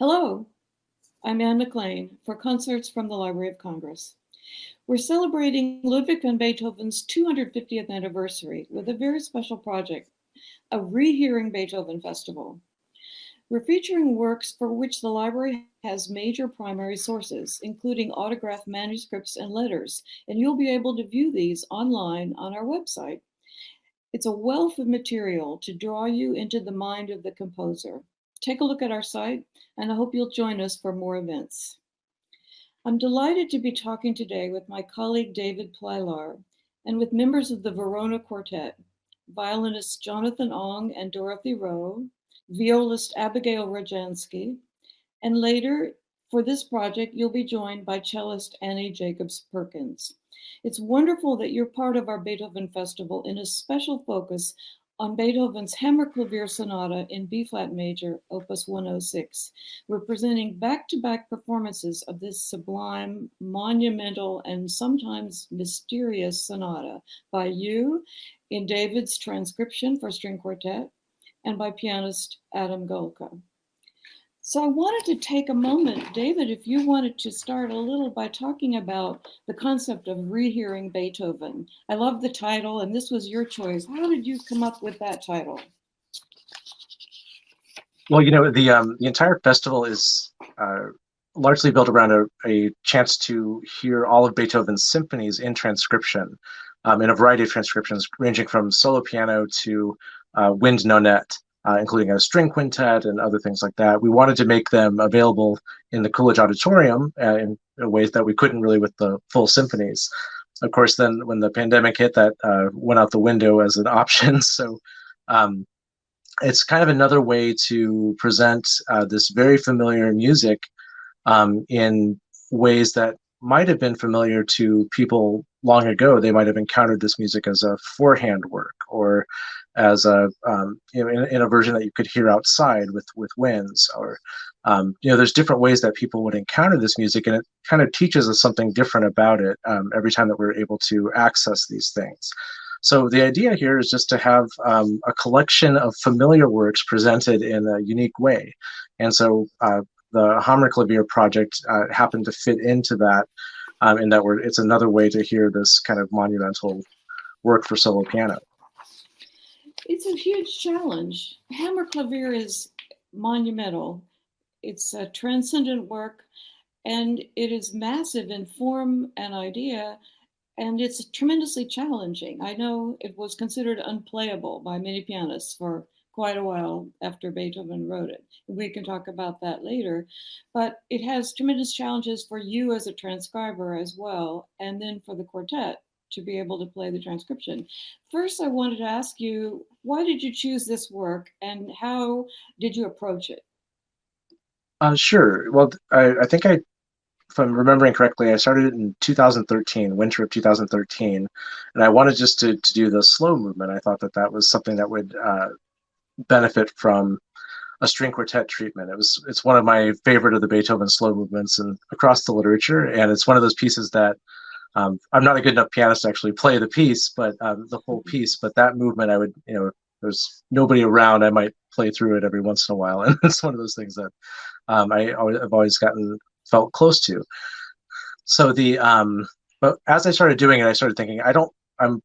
Hello, I'm Anne McLean for Concerts from the Library of Congress. We're celebrating Ludwig van Beethoven's 250th anniversary with a very special project, a Rehearing Beethoven Festival. We're featuring works for which the library has major primary sources, including autographed manuscripts and letters, and you'll be able to view these online on our website. It's a wealth of material to draw you into the mind of the composer. Take a look at our site, and I hope you'll join us for more events. I'm delighted to be talking today with my colleague David Plylar and with members of the Verona Quartet, violinists Jonathan Ong and Dorothy Rowe, violist Abigail Rojansky, and later for this project, you'll be joined by cellist Annie Jacobs Perkins. It's wonderful that you're part of our Beethoven Festival in a special focus on Beethoven's Hammerklavier Sonata in B-flat major, Opus 106. We're presenting back-to-back performances of this sublime, monumental, and sometimes mysterious sonata by you in David's transcription for string quartet and by pianist Adam Golka. So I wanted to take a moment, David, if you wanted to start a little by talking about the concept of rehearing Beethoven. I love the title, and this was your choice. How did you come up with that title? Well, the entire festival is largely built around a chance to hear all of Beethoven's symphonies in transcription, in a variety of transcriptions, ranging from solo piano to wind nonette. Including a string quintet and other things like that. We wanted to make them available in the Coolidge Auditorium in ways that we couldn't really with the full symphonies. Of course, then when the pandemic hit, that went out the window as an option. So it's kind of another way to present this very familiar music in ways that might have been familiar to people long ago. They might have encountered this music as a forehand work or as a in a version that you could hear outside with winds, or there's different ways that people would encounter this music, and it kind of teaches us something different about it every time that we're able to access these things. So the idea here is just to have a collection of familiar works presented in a unique way, and so the Hammerklavier project happened to fit into that, in that it's another way to hear this kind of monumental work for solo piano. It's a huge challenge. Hammerklavier is monumental. It's a transcendent work, and it is massive in form and idea, and it's tremendously challenging. I know it was considered unplayable by many pianists for quite a while after Beethoven wrote it. We can talk about that later, but it has tremendous challenges for you as a transcriber as well, and then for the quartet to be able to play the transcription. First, I wanted to ask you, why did you choose this work and how did you approach it? Sure. Well, I think if I'm remembering correctly, I started it in 2013, winter of 2013, and I wanted just to do the slow movement. I thought that was something that would benefit from a string quartet treatment. It's one of my favorite of the Beethoven slow movements and across the literature, and it's one of those pieces that I'm not a good enough pianist to actually play the piece, but the whole piece. But that movement, I would, if there's nobody around, I might play through it every once in a while, and it's one of those things that I've always felt close to. So but as I started doing it, I started thinking, I'm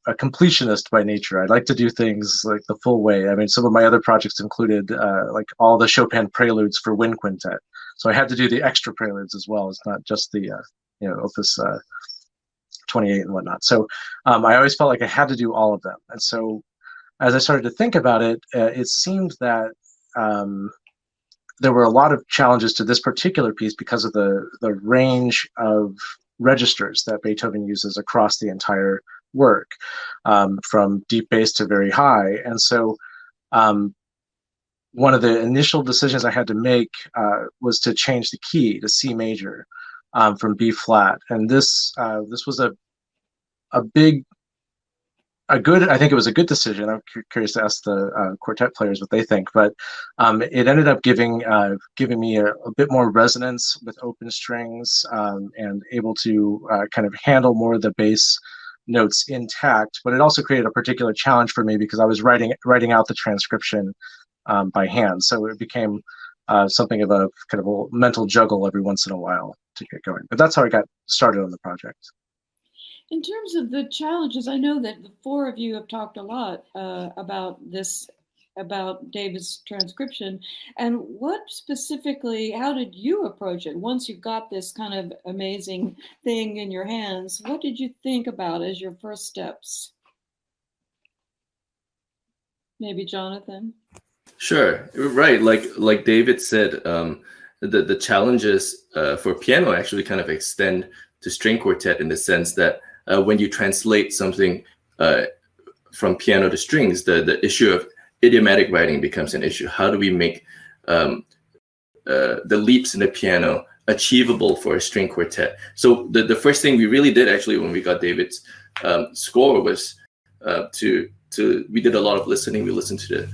a completionist by nature. I like to do things like the full way. I mean, some of my other projects included like all the Chopin preludes for wind quintet. So I had to do the extra preludes as well. It's not just the Opus 28 and whatnot. So I always felt like I had to do all of them. And so as I started to think about it, it seemed that there were a lot of challenges to this particular piece because of the range of registers that Beethoven uses across the entire work, from deep bass to very high. And so one of the initial decisions I had to make was to change the key to C major from B flat. And this was I think it was a good decision. I'm curious to ask the quartet players what they think, but it ended up giving me a bit more resonance with open strings, and able to kind of handle more of the bass notes intact. But it also created a particular challenge for me because I was writing out the transcription by hand, so it became something of a kind of a mental juggle every once in a while to get going. But that's how I got started on the project. In terms of the challenges, I know that the four of you have talked a lot about this, about David's transcription. And what specifically, how did you approach it? Once you got this kind of amazing thing in your hands, what did you think about as your first steps? Maybe Jonathan? Sure, right. Like David said, the challenges for piano actually kind of extend to string quartet in the sense that when you translate something from piano to strings, the issue of idiomatic writing becomes an issue. How do we make the leaps in the piano achievable for a string quartet? So the first thing we really did actually when we got David's score was we did a lot of listening. We listened to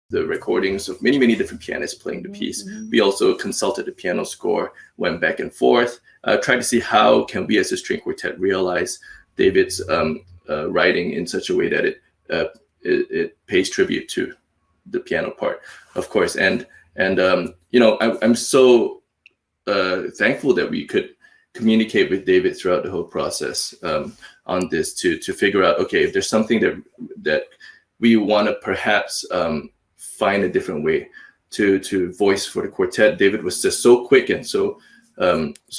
the recordings of many different pianists playing the piece. We also consulted the piano score, went back and forth, tried to see how can we as a string quartet realize David's writing in such a way that it pays tribute to the piano part, of course. And you know, I'm so thankful that we could communicate with David throughout the whole process on this to figure out, okay, if there's something that we want to perhaps find a different way to voice for the quartet. David was just so quick and so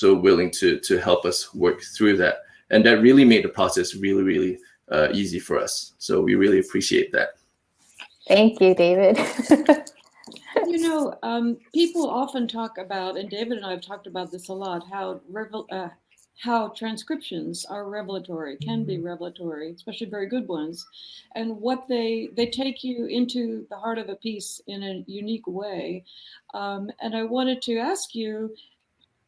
willing to help us work through that, and that really made the process really easy for us. So we really appreciate that. Thank you, David. You know, people often talk about, and David and I have talked about this a lot, how transcriptions are revelatory, can be revelatory, especially very good ones, and what they take you into the heart of a piece in a unique way. And I wanted to ask you,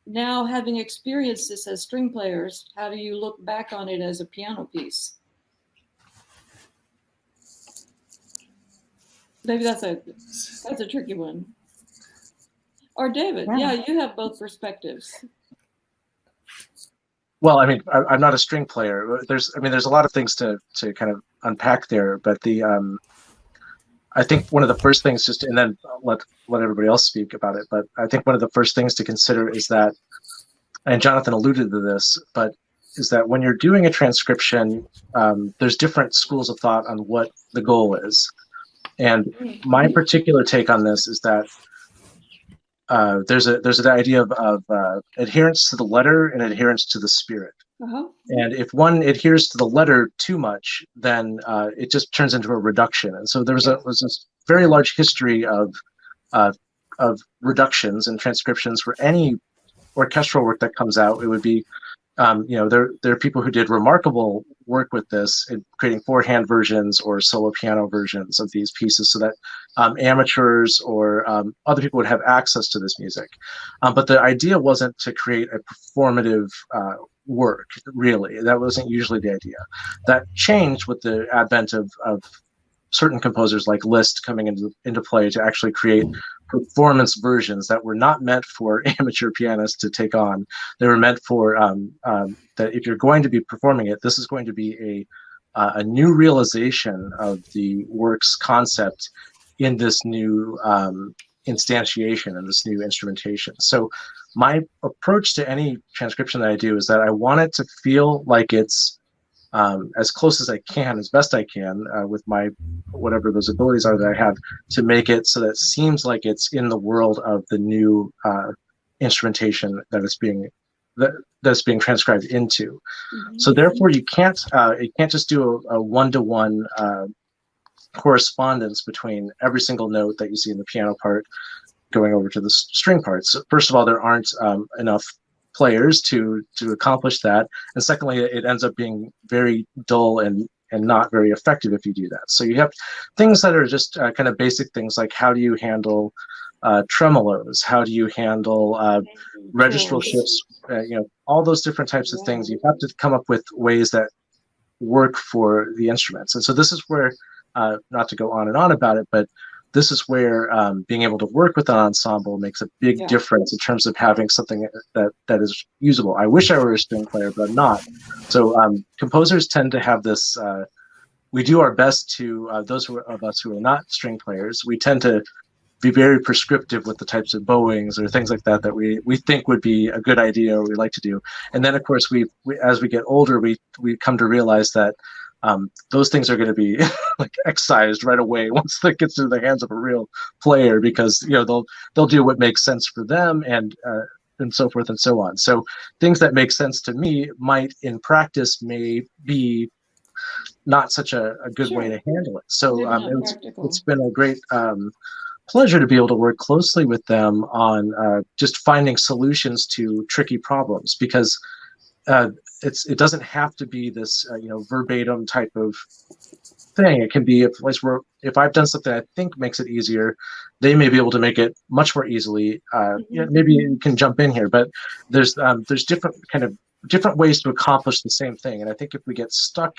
now having experienced this as string players, how do you look back on it as a piano piece? Maybe that's a tricky one. Or David, yeah, you have both perspectives. Well, I mean, I'm not a string player. There's a lot of things to kind of unpack there, but I think one of the first things, and then let everybody else speak about it, but I think one of the first things to consider is that, and Jonathan alluded to this, but is that when you're doing a transcription, there's different schools of thought on what the goal is. And my particular take on this is that there's an idea of adherence to the letter and adherence to the spirit. And if one adheres to the letter too much, then it just turns into a reduction. And so was this very large history of reductions and transcriptions for any orchestral work that comes out. It would be, you know, there are people who did remarkable work with this in creating four-hand versions or solo piano versions of these pieces so that amateurs or other people would have access to this music. But the idea wasn't to create a performative work, really. That wasn't usually the idea. That changed with the advent of certain composers like Liszt coming into play to actually create performance versions that were not meant for amateur pianists to take on. They were meant for that if you're going to be performing it, this is going to be a new realization of the work's concept in this new instantiation and this new instrumentation. So my approach to any transcription that I do is that I want it to feel like it's as close as I can, as best I can, with my whatever those abilities are that I have, to make it so that it seems like it's in the world of the new instrumentation that it's being transcribed into. So therefore, you can't just do a one-to-one correspondence between every single note that you see in the piano part going over to the string parts. So first of all, there aren't enough players to accomplish that, and secondly, it ends up being very dull and not very effective if you do that. So you have things that are just kind of basic things like how do you handle tremolos, how do you handle registral shifts, you know, all those different types of things. You have to come up with ways that work for the instruments. And so this is where, not to go on and on about it, but this is where being able to work with an ensemble makes a big difference in terms of having something that is usable. I wish I were a string player, but I'm not. So composers tend to have this, we do our best to, those of us who are not string players, we tend to be very prescriptive with the types of bowings or things like that that we think would be a good idea or we like to do. And then of course we as we get older we come to realize that those things are going to be like excised right away once that gets into the hands of a real player, because they'll do what makes sense for them and so forth and so on. So things that make sense to me might in practice may be not such a good way to handle it. So it's been a great pleasure to be able to work closely with them on just finding solutions to tricky problems, because it doesn't have to be this verbatim type of thing. It can be a place where if I've done something I think makes it easier, they may be able to make it much more easily. Maybe you can jump in here, but there's different ways to accomplish the same thing. And I think if we get stuck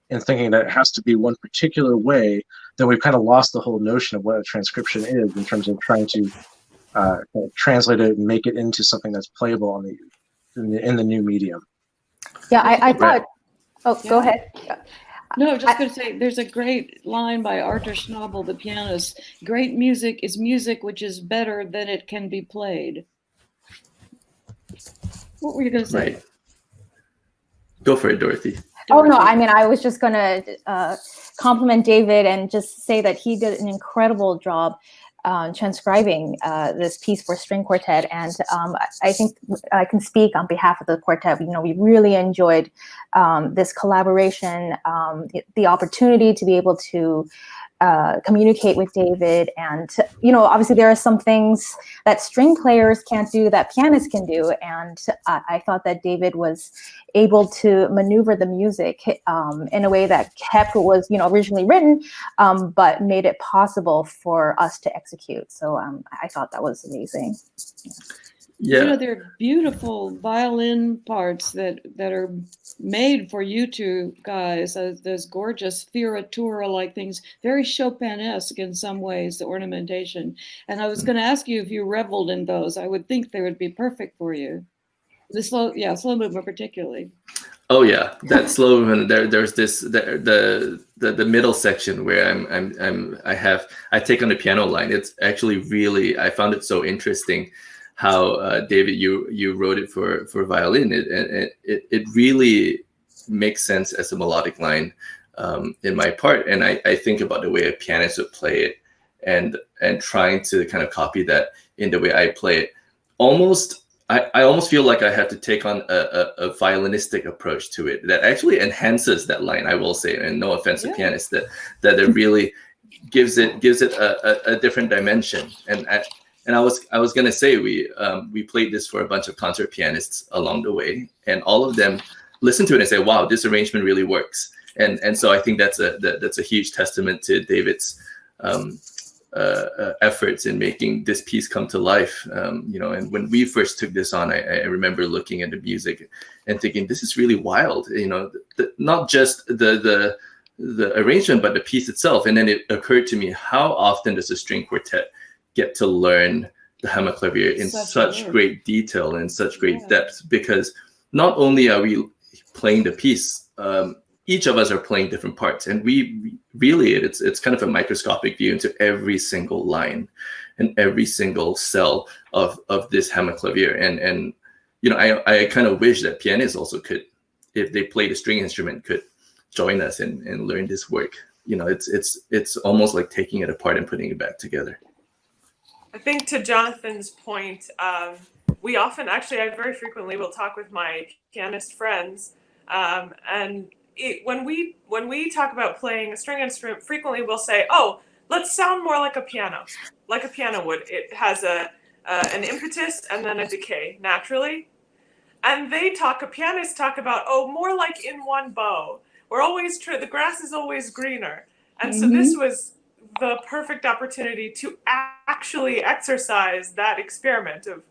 in thinking that it has to be one particular way, then we've kind of lost the whole notion of what a transcription is in terms of trying to translate it and make it into something that's playable in the new medium. Yeah, I thought. Oh, Yeah. Go ahead. No, I was just going to say, there's a great line by Arthur Schnabel, the pianist. Great music is music which is better than it can be played. What were you going to say? Right. Go for it, Dorothy. Oh, no, I mean, I was just going to compliment David and just say that he did an incredible job transcribing this piece for string quartet. And I think I can speak on behalf of the quartet. We really enjoyed this collaboration, the opportunity to be able to communicate with David. And, obviously there are some things that string players can't do that pianists can do. And I thought that David was able to maneuver the music in a way that kept what was, originally written, but made it possible for us to execute. So I thought that was amazing. Yeah. There are beautiful violin parts that are made for you two guys. Those gorgeous fioritura-like things, very Chopin-esque in some ways, the ornamentation. And I was going to ask you if you reveled in those. I would think they would be perfect for you. The slow movement particularly. Oh yeah, that slow movement. There's this the middle section where I take on the piano line. It's actually really, I found it so interesting how David, you wrote it for violin. It really makes sense as a melodic line in my part, and I think about the way a pianist would play it, and trying to kind of copy that in the way I play it. I almost feel like I have to take on a violinistic approach to it that actually enhances that line. I will say, and no offense to pianists, that it really gives it a different dimension. And I was gonna say we played this for a bunch of concert pianists along the way, and all of them listen to it and say, "Wow, this arrangement really works." And so I think that's a huge testament to David's efforts in making this piece come to life. And when we first took this on, I remember looking at the music and thinking, this is really wild. Not just the arrangement, but the piece itself. And then it occurred to me, how often does a string quartet get to learn the Hammerklavier in such great detail and such great depth? Because not only are we playing the piece, each of us are playing different parts, and we really it's kind of a microscopic view into every single line and every single cell of this Hammerklavier. And I kind of wish that pianists also could, if they play the string instrument, could join us and learn this work. It's almost like taking it apart and putting it back together. I think to Jonathan's point, I very frequently will talk with my pianist friends, and when we talk about playing a string instrument, frequently we'll say, "Oh, let's sound more like a piano would. It has an impetus and then a decay naturally." And pianists talk about, "Oh, more like in one bow. We're always the grass is always greener." And so this was the perfect opportunity to actually exercise that experiment of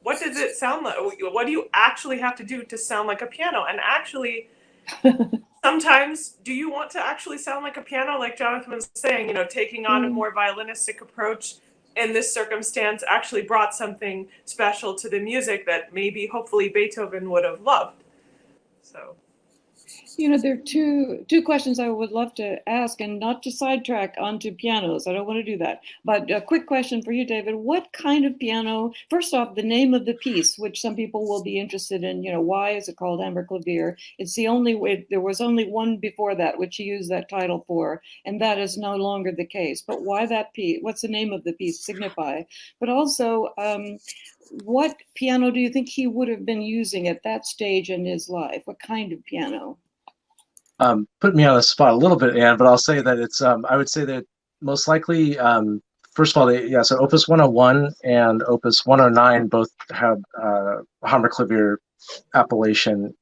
what does it sound like? What do you actually have to do to sound like a piano? And actually, sometimes, do you want to actually sound like a piano? Like Jonathan was saying, taking on a more violinistic approach in this circumstance actually brought something special to the music that maybe, hopefully, Beethoven would have loved. So, You know, there are two questions I would love to ask, and not to sidetrack onto pianos. I don't want to do that. But a quick question for you, David. What kind of piano? First off, the name of the piece, which some people will be interested in. You know, why is it called Hammerklavier? It's the only way. There was only one before that, which he used that title for, and that is no longer the case. But why that piece? What's the name of the piece signify? But also, what piano do you think he would have been using at that stage in his life? What kind of piano? Put me on the spot a little bit, Anne, but I'll say that it's, I would say that most likely, first of all, so Opus 101 and Opus 109 both had Hammerklavier appellation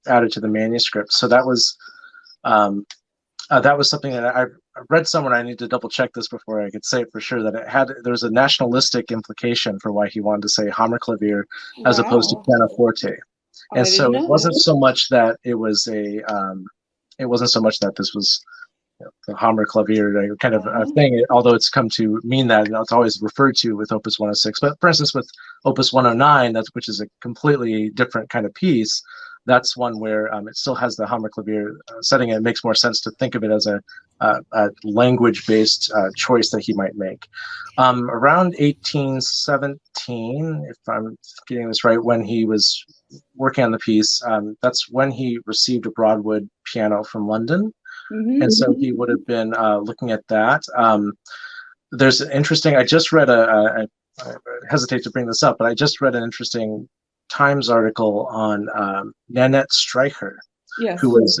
added to the manuscript. So that was something that I read somewhere. I need to double check this before I could say it for sure, that there was a nationalistic implication for why he wanted to say Hammerklavier as opposed to pianoforte. And so it wasn't so much that it was it wasn't so much that this was, you know, the Hammerklavier kind of thing, although it's come to mean that, you know, it's always referred to with Opus 106. But for instance, with Opus 109, which is a completely different kind of piece, that's one where it still has the Hammerklavier setting, and it makes more sense to think of it as a language-based choice that he might make. Around 1817, if I'm getting this right, when he was working on the piece, that's when he received a Broadwood piano from London. Mm-hmm. And so he would have been looking at that. There's an interesting, I just read I hesitate to bring this up, but I just read an interesting Times article on Nanette Streicher, yes, who was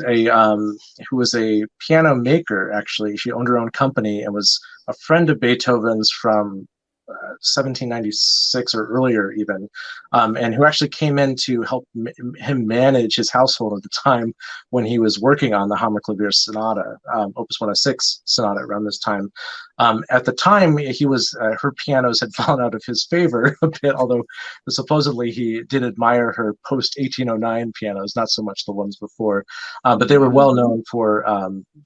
a piano maker. Actually, she owned her own company and was a friend of Beethoven's from 1796 or earlier even, and who actually came in to help him manage his household at the time when he was working on the Hammerklavier sonata, Opus 106 sonata around this time. At the time, he was her pianos had fallen out of his favor a bit, although supposedly he did admire her post-1809 pianos, not so much the ones before, but they were well known for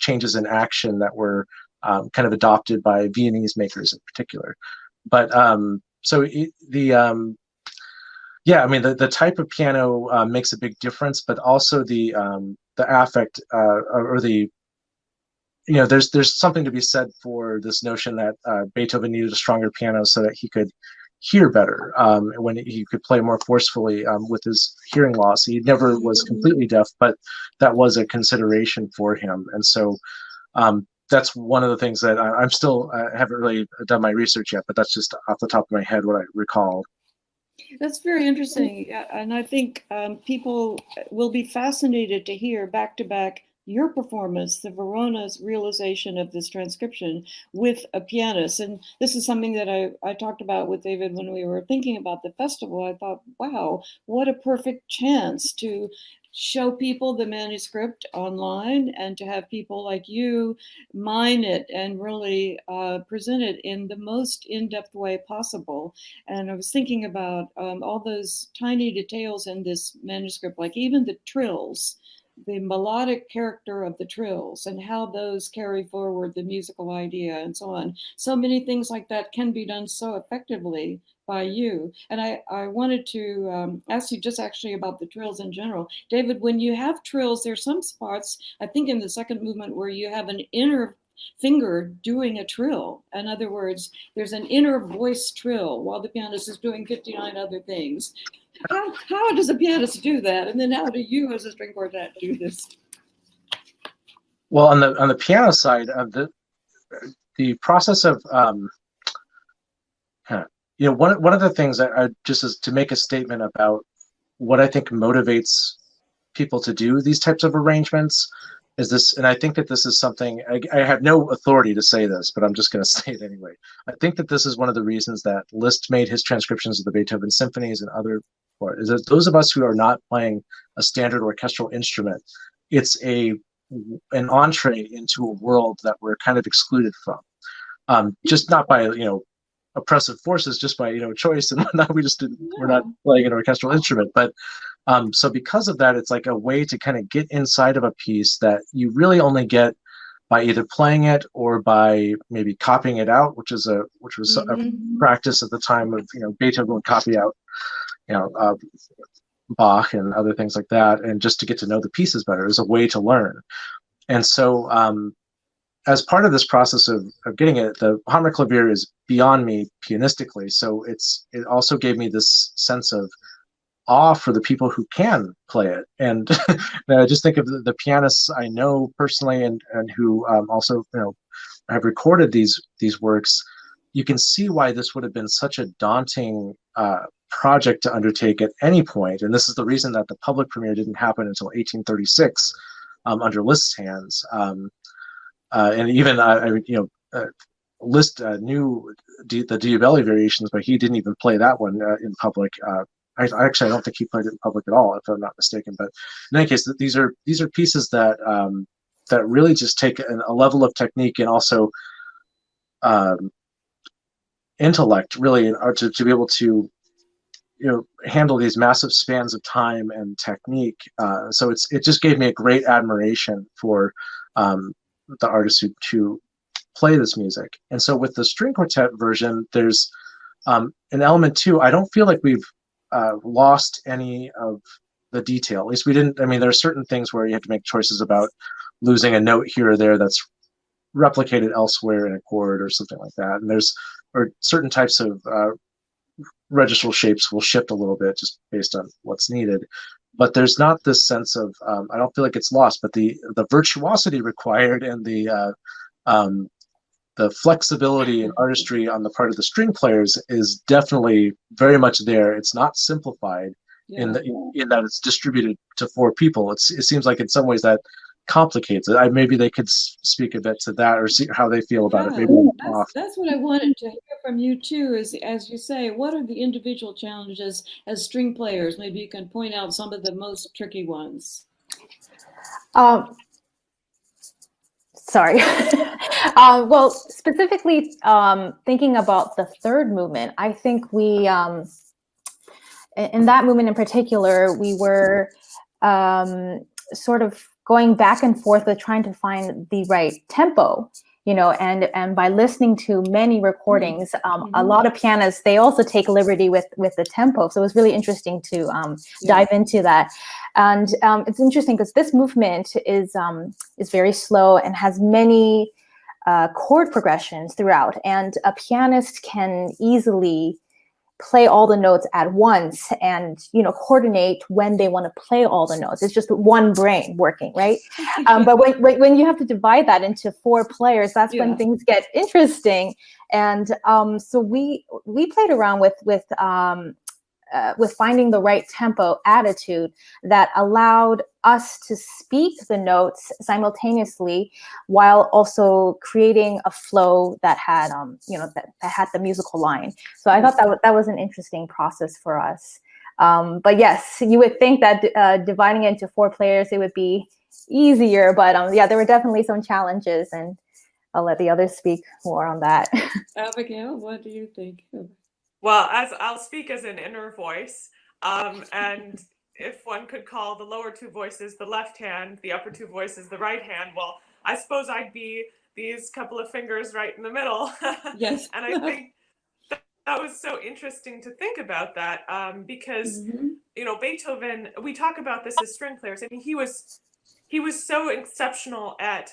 changes in action that were kind of adopted by Viennese makers in particular. But so the type of piano makes a big difference, but also the affect or the, you know, there's something to be said for this notion that Beethoven needed a stronger piano so that he could hear better when he could play more forcefully with his hearing loss. He never was completely deaf, but that was a consideration for him, and so. That's one of the things that I'm still haven't really done my research yet, but that's just off the top of my head what I recall. That's very interesting, and I think people will be fascinated to hear back to back your performance, the Verona's realization of this transcription with a pianist. And this is something that I talked about with David when we were thinking about the festival. I thought, wow, what a perfect chance to show people the manuscript online and to have people like you mine it and really present it in the most in-depth way possible. And I was thinking about all those tiny details in this manuscript, like even the trills, the melodic character of the trills and how those carry forward the musical idea and so on. So many things like that can be done so effectively by you. And I wanted to ask you just actually about the trills in general. David, when you have trills, there's some spots, I think in the second movement, where you have an inner finger doing a trill. In other words, there's an inner voice trill while the pianist is doing 59 other things. How does a pianist do that? And then how do you as a string quartet do this? Well, on the piano side of the process of you know, one of the things that I just is to make a statement about what I think motivates people to do these types of arrangements is this, and I think that this is something, I have no authority to say this, but I'm just going to say it anyway. I think that this is one of the reasons that Liszt made his transcriptions of the Beethoven symphonies and other, is that those of us who are not playing a standard orchestral instrument, it's an entree into a world that we're kind of excluded from, just not by, you know, oppressive forces, just by, you know, choice and whatnot. We're not playing an orchestral instrument, but so because of that, it's like a way to kind of get inside of a piece that you really only get by either playing it or by maybe copying it out, which was a practice at the time of, you know, Beethoven would copy out, you know, Bach and other things like that, and just to get to know the pieces better as a way to learn. And so as part of this process of getting it, the Hammerklavier is beyond me pianistically, so it also gave me this sense of awe for the people who can play it. And I just think of the pianists I know personally and who also have recorded these works. You can see why this would have been such a daunting project to undertake at any point. And this is the reason that the public premiere didn't happen until 1836 under Liszt's hands. And even Liszt knew the Diabelli variations, but he didn't even play that one in public. I don't think he played it in public at all, if I'm not mistaken. But in any case, these are pieces that that really just take a level of technique and also intellect, really, to be able to handle these massive spans of time and technique. So it just gave me a great admiration for the artists who play this music. And so with the string quartet version, there's an element too. I don't feel like we've lost any of the detail. At least we didn't. I mean, there are certain things where you have to make choices about losing a note here or there that's replicated elsewhere in a chord or something like that. And or certain types of registral shapes will shift a little bit just based on what's needed. But there's not this sense of I don't feel like it's lost, but the virtuosity required and the flexibility and artistry on the part of the string players is definitely very much there. It's not simplified in that it's distributed to 4 people. It seems like in some ways that complicates it. Maybe they could speak a bit to that or see how they feel about it. Maybe that's what I wanted to hear from you too, is, as you say, what are the individual challenges as string players? Maybe you can point out some of the most tricky ones. Sorry. Well, specifically thinking about the third movement, I think we, in that movement in particular, we were sort of going back and forth with trying to find the right tempo, and by listening to many recordings, a lot of pianists, they also take liberty with the tempo. So it was really interesting to dive into that. And it's interesting because this movement is very slow and has many chord progressions throughout. And a pianist can easily play all the notes at once and coordinate when they want to play all the notes. It's just one brain working, right? But when you have to divide that into 4 players, that's when things get interesting. And so we played around with finding the right tempo attitude that allowed us to speak the notes simultaneously while also creating a flow that had that had the musical line. So I thought that was an interesting process for us. But yes, you would think that dividing it into 4 players, it would be easier, but there were definitely some challenges, and I'll let the others speak more on that. Abigail, what do you think? Well, as I'll speak as an inner voice, and if one could call the lower 2 voices the left hand, the upper 2 voices the right hand, well, I suppose I'd be these couple of fingers right in the middle. Yes. And I think that was so interesting to think about that, because Beethoven, we talk about this as string players. I mean, he was so exceptional at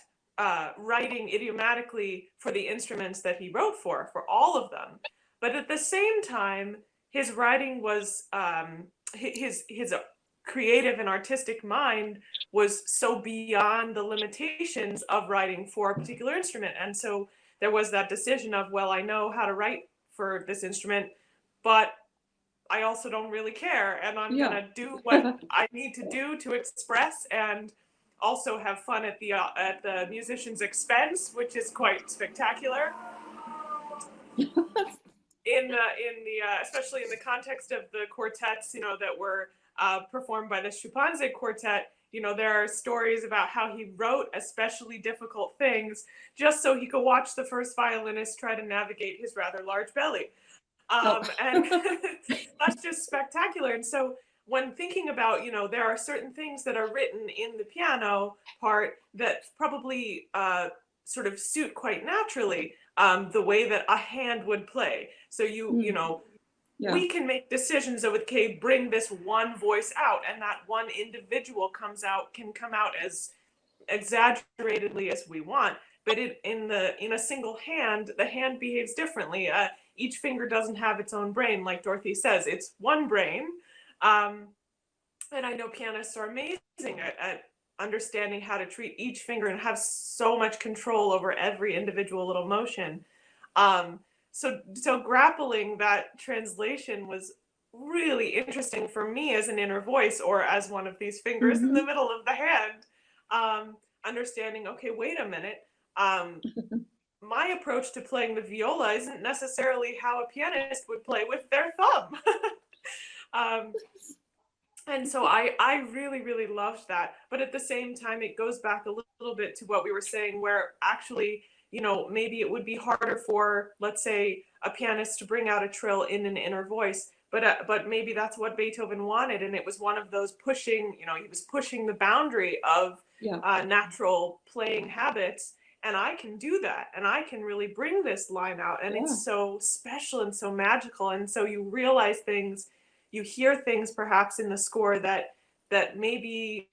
writing idiomatically for the instruments that he wrote for all of them. But at the same time, his writing was his creative and artistic mind was so beyond the limitations of writing for a particular instrument. And so there was that decision of, well, I know how to write for this instrument, but I also don't really care. And I'm going to do what I need to do to express and also have fun at the musician's expense, which is quite spectacular. Especially in the context of the quartets, that were performed by the Schuppanzig Quartet, there are stories about how he wrote especially difficult things just so he could watch the first violinist try to navigate his rather large belly. And that's just spectacular. And so when thinking about, there are certain things that are written in the piano part that probably sort of suit quite naturally the way that a hand would play. So Yeah. we can make decisions of, okay, bring this one voice out, and that one individual can come out as exaggeratedly as we want. But in a single hand, the hand behaves differently. Each finger doesn't have its own brain, like Dorothy says. It's one brain. And I know pianists are amazing at understanding how to treat each finger and have so much control over every individual little motion. So grappling that translation was really interesting for me as an inner voice, or as one of these fingers in the middle of the hand. Understanding, okay, wait a minute. My approach to playing the viola isn't necessarily how a pianist would play with their thumb. And so I really, really loved that. But at the same time, it goes back a little bit to what we were saying, where actually, maybe it would be harder for, let's say, a pianist to bring out a trill in an inner voice. But maybe that's what Beethoven wanted. And it was one of those pushing, he was pushing the boundary of natural playing habits. And I can do that. And I can really bring this line out. And it's so special and so magical. And so you realize things. You hear things perhaps in the score that maybe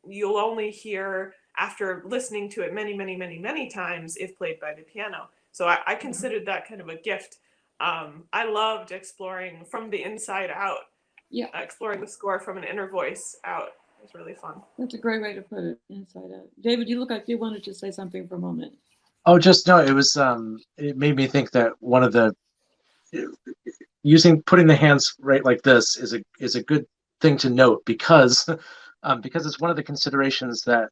you'll only hear after listening to it many, many, many, many times if played by the piano. So I considered that kind of a gift. I loved exploring from the inside out. Yeah, exploring the score from an inner voice out. It was really fun. That's a great way to put it, inside out. David, you look like you wanted to say something for a moment. Oh, just no. It was. It made me think that one of the putting the hands right like this is a good thing to note, because it's one of the considerations that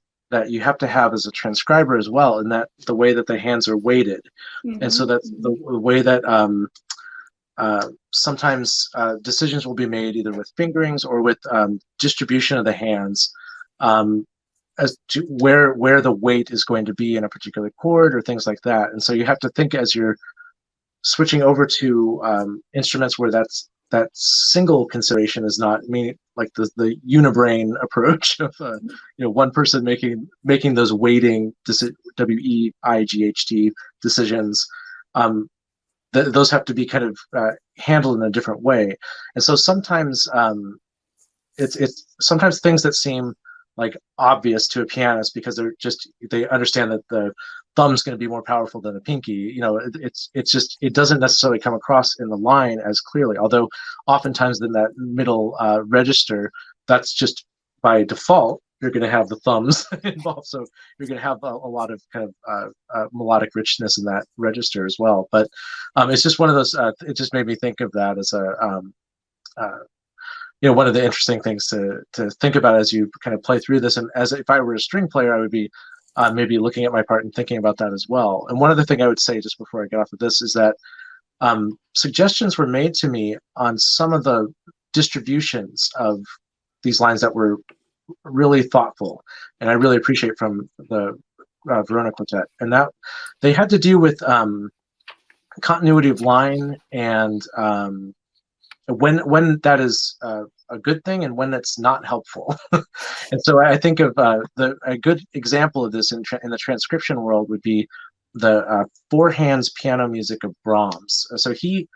you have to have as a transcriber as well, and that the way that the hands are weighted, and so that the way that sometimes decisions will be made either with fingerings or with distribution of the hands, as to where the weight is going to be in a particular chord or things like that. And so you have to think, as you're switching over to instruments where that single consideration is not, meaning like the unibrain approach of one person making those weighting WEIGHT decisions. Those have to be kind of handled in a different way. And so sometimes it's sometimes things that seem like obvious to a pianist, because they understand that the thumb's going to be more powerful than the pinky. It doesn't necessarily come across in the line as clearly. Although oftentimes in that middle register, that's just by default, you're going to have the thumbs involved. So you're going to have a lot of kind of melodic richness in that register as well. But it's just one of those. It just made me think of that as one of the interesting things to think about as you kind of play through this. And as if I were a string player, I would be maybe looking at my part and thinking about that as well. And one other thing I would say just before I get off of this is that suggestions were made to me on some of the distributions of these lines that were really thoughtful, and I really appreciate from the Verona Quartet. And that they had to do with continuity of line, and when that is a good thing and when it's not helpful. And so I think of a good example of this in the transcription world would be the four hands piano music of Brahms. So we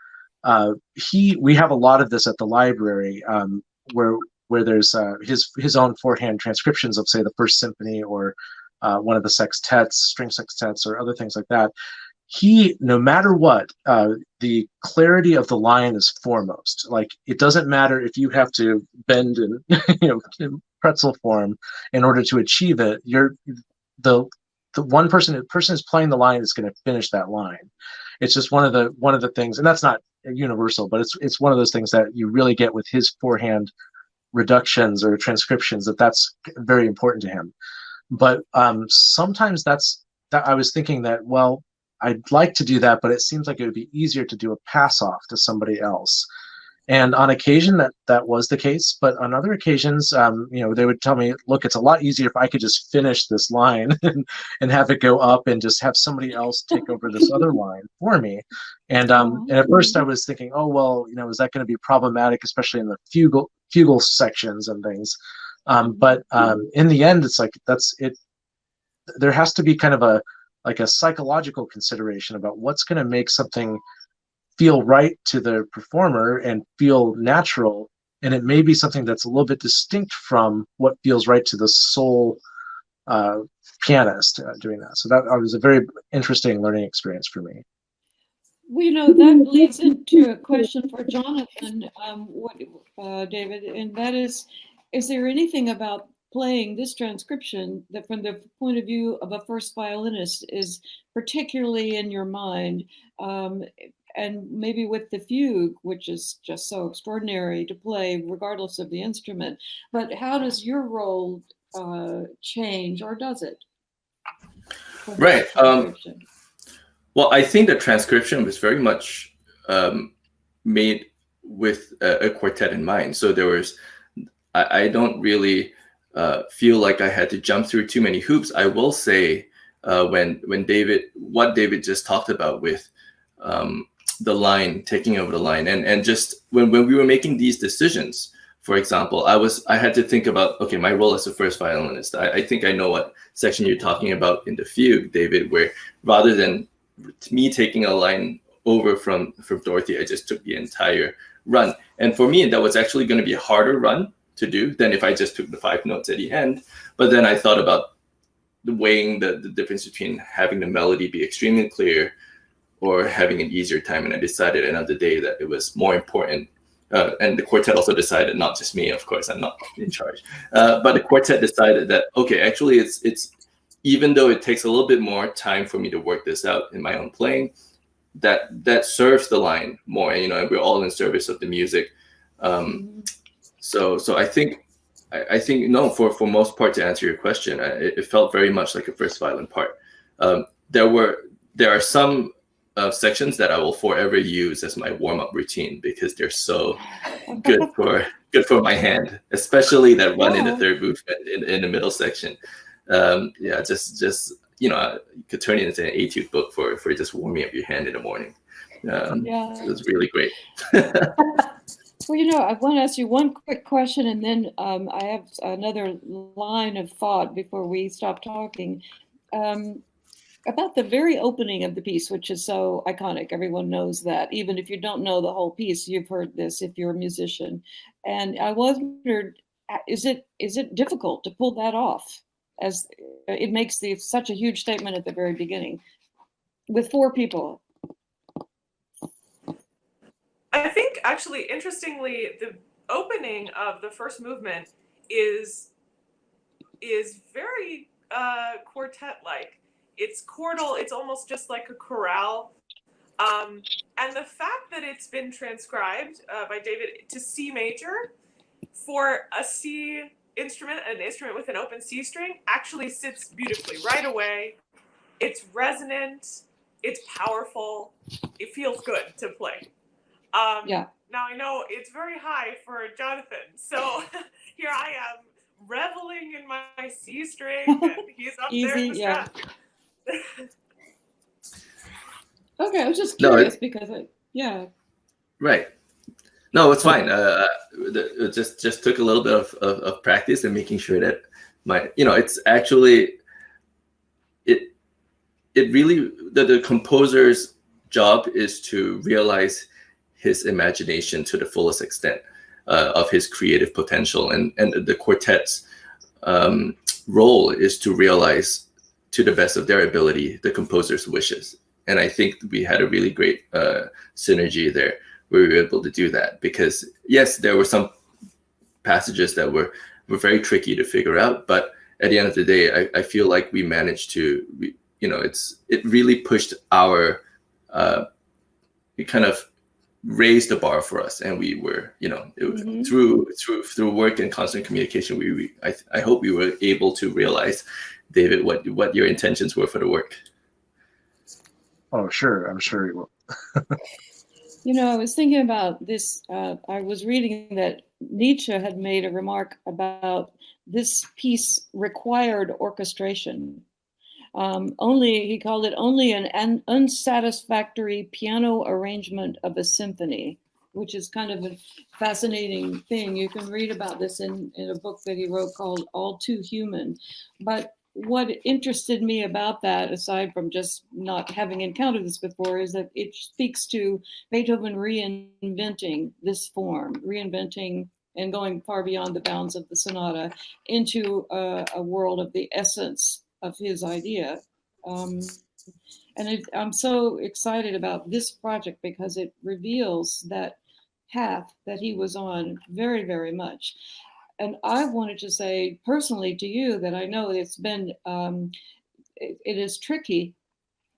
have a lot of this at the library, where there's his own four-hand transcriptions of, say, the First Symphony or one of the sextets, string sextets, or other things like that. No matter what, the clarity of the line is foremost. Like, it doesn't matter if you have to bend in pretzel form in order to achieve it. The person is playing the line is going to finish that line. It's just one of the things, and that's not universal, but it's one of those things that you really get with his four-hand reductions or transcriptions, that's very important to him. But sometimes that I was thinking that, well, I'd like to do that, but it seems like it would be easier to do a pass off to somebody else. And on occasion that was the case, but on other occasions, they would tell me, look, it's a lot easier if I could just finish this line and have it go up and just have somebody else take over this other line for me. And at first I was thinking, oh, well, is that going to be problematic, especially in the fugal sections and things? But in the end, it's like, that's it. There has to be kind of a psychological consideration about what's going to make something feel right to the performer and feel natural, and it may be something that's a little bit distinct from what feels right to the sole pianist doing that. So that was a very interesting learning experience for me. Well, that leads into a question for Jonathan, David, and that is there anything about playing this transcription that from the point of view of a first violinist is particularly in your mind? And maybe with the fugue, which is just so extraordinary to play regardless of the instrument, but how does your role change, or does it? Right. Well, I think the transcription was very much made with a quartet in mind. So there was, I don't really feel like I had to jump through too many hoops. I will say when David just talked about with the line, taking over the line, and just when we were making these decisions, for example, I had to think about, okay, my role as a first violinist. I think I know what section you're talking about in the fugue, David, where rather than me taking a line over from Dorothy, I just took the entire run. And for me, that was actually going to be a harder run to do than if I just took the 5 notes at the end. But then I thought about weighing the difference between having the melody be extremely clear or having an easier time. And I decided at the end of the day that it was more important. And the quartet also decided, not just me, of course, I'm not in charge, but the quartet decided that, okay, actually it's even though it takes a little bit more time for me to work this out in my own playing, that serves the line more. And, we're all in service of the music. So I think no, for most part, to answer your question, it felt very much like a first violin part. There are some sections that I will forever use as my warm-up routine because they're so good for my hand, especially that run in the third movement in the middle section. Just you could turn it into an etude book for just warming up your hand in the morning. It's really great. Well, I want to ask you one quick question, and then I have another line of thought before we stop talking. About the very opening of the piece, which is so iconic. Everyone knows that. Even if you don't know the whole piece, you've heard this if you're a musician. And I wondered, is it difficult to pull that off, as it makes such a huge statement at the very beginning with 4 people? I think actually, interestingly, the opening of the first movement is very quartet-like. It's chordal. It's almost just like a chorale. And the fact that it's been transcribed by David to C major for a C instrument, an instrument with an open C string, actually sits beautifully right away. It's resonant. It's powerful. It feels good to play. Now I know it's very high for Jonathan. So here I am reveling in my C string, and he's up there in the strap. Okay, I was just curious because Right. No, it's fine. It just took a little bit of practice and making sure that it's actually it really the composer's job is to realize his imagination to the fullest extent of his creative potential, and the quartet's role is to realize to the best of their ability the composer's wishes. And I think we had a really great synergy there where we were able to do that, because yes, there were some passages that were very tricky to figure out, but at the end of the day, I feel like we managed to, it really pushed our, we kind of raised the bar for us, and we were, through work and constant communication, I hope we were able to realize, David, what your intentions were for the work. Oh, sure. I'm sure you will. I was thinking about this. I was reading that Nietzsche had made a remark about this piece required orchestration. He called it only an unsatisfactory piano arrangement of a symphony, which is kind of a fascinating thing. You can read about this in a book that he wrote called All Too Human. But what interested me about that, aside from just not having encountered this before, is that it speaks to Beethoven reinventing this form, reinventing and going far beyond the bounds of the sonata into a world of the essence of his idea. I'm so excited about this project because it reveals that path that he was on very, very much. And I wanted to say personally to you that I know it's been, it is tricky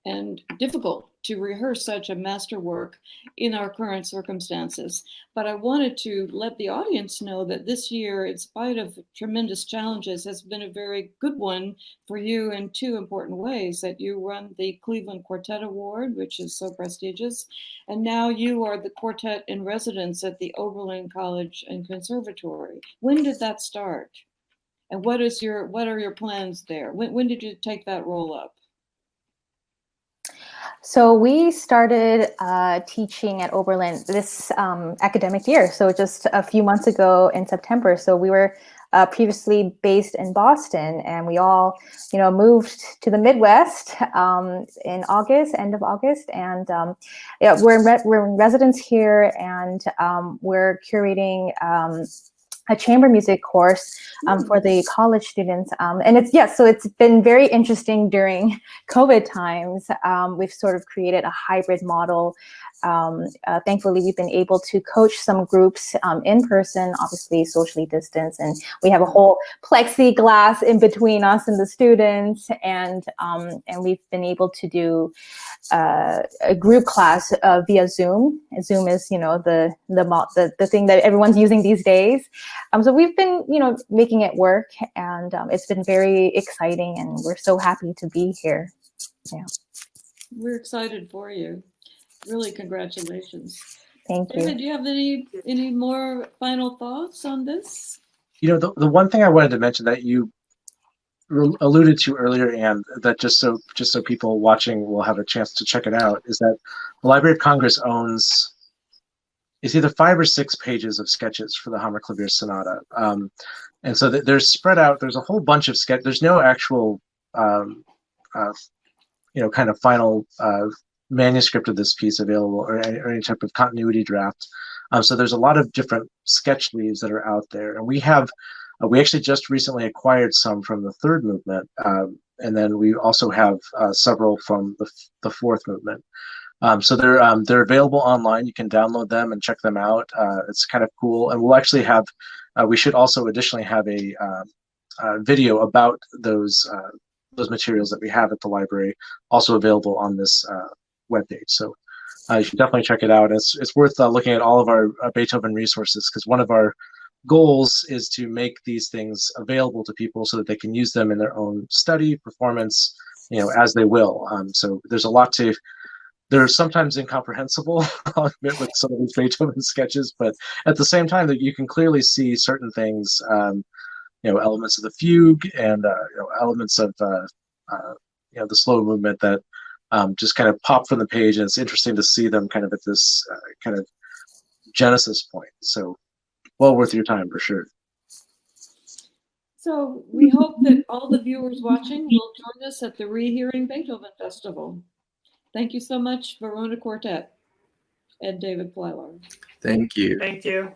and difficult to rehearse such a masterwork in our current circumstances. But I wanted to let the audience know that this year, in spite of tremendous challenges, has been a very good one for you in two important ways: that you won the Cleveland Quartet Award, which is so prestigious, and now you are the quartet in residence at the Oberlin College and Conservatory. When did that start? And what are your plans there? When did you take that role up? So we started teaching at Oberlin this academic year, so just a few months ago in September. So we were previously based in Boston, and we all, moved to the Midwest in August, end of August, and yeah, we're in residence here, and we're curating a chamber music course for the college students. And so it's been very interesting during COVID times. We've sort of created a hybrid model. Thankfully, we've been able to coach some groups in person, obviously socially distanced, and we have a whole plexiglass in between us and the students, and we've been able to do a group class via Zoom. Zoom is, the thing that everyone's using these days. So we've been, making it work, and it's been very exciting, and we're so happy to be here. Yeah, we're excited for you. Really, congratulations. Thank you. David, do you have any more final thoughts on this? The one thing I wanted to mention that you alluded to earlier, and that just so people watching will have a chance to check it out, is that the Library of Congress owns, it's either 5 or 6 pages of sketches for the Hammerklavier Sonata. And so they're spread out. There's a whole bunch of sketches. There's no actual, kind of final manuscript of this piece available, or any type of continuity draft. So there's a lot of different sketch leaves that are out there. And we actually just recently acquired some from the third movement. And then we also have several from the fourth movement. So they're available online. You can download them and check them out. It's kind of cool. And we'll actually have, we should also additionally have a video about those materials that we have at the library, also available on this webpage. So you should definitely check it out. It's worth looking at all of our Beethoven resources, because one of our goals is to make these things available to people so that they can use them in their own study, performance, as they will. So there's a lot to. They're sometimes incomprehensible, I'll admit, with some of these Beethoven sketches, but at the same time, that you can clearly see certain things, elements of the fugue and elements of the slow movement that just kind of pop from the page, and it's interesting to see them kind of at this kind of genesis point. So, well worth your time for sure. So we hope that all the viewers watching will join us at the Rehearing Beethoven Festival. Thank you so much, Verona Quartet and David Plylar. Thank you. Thank you.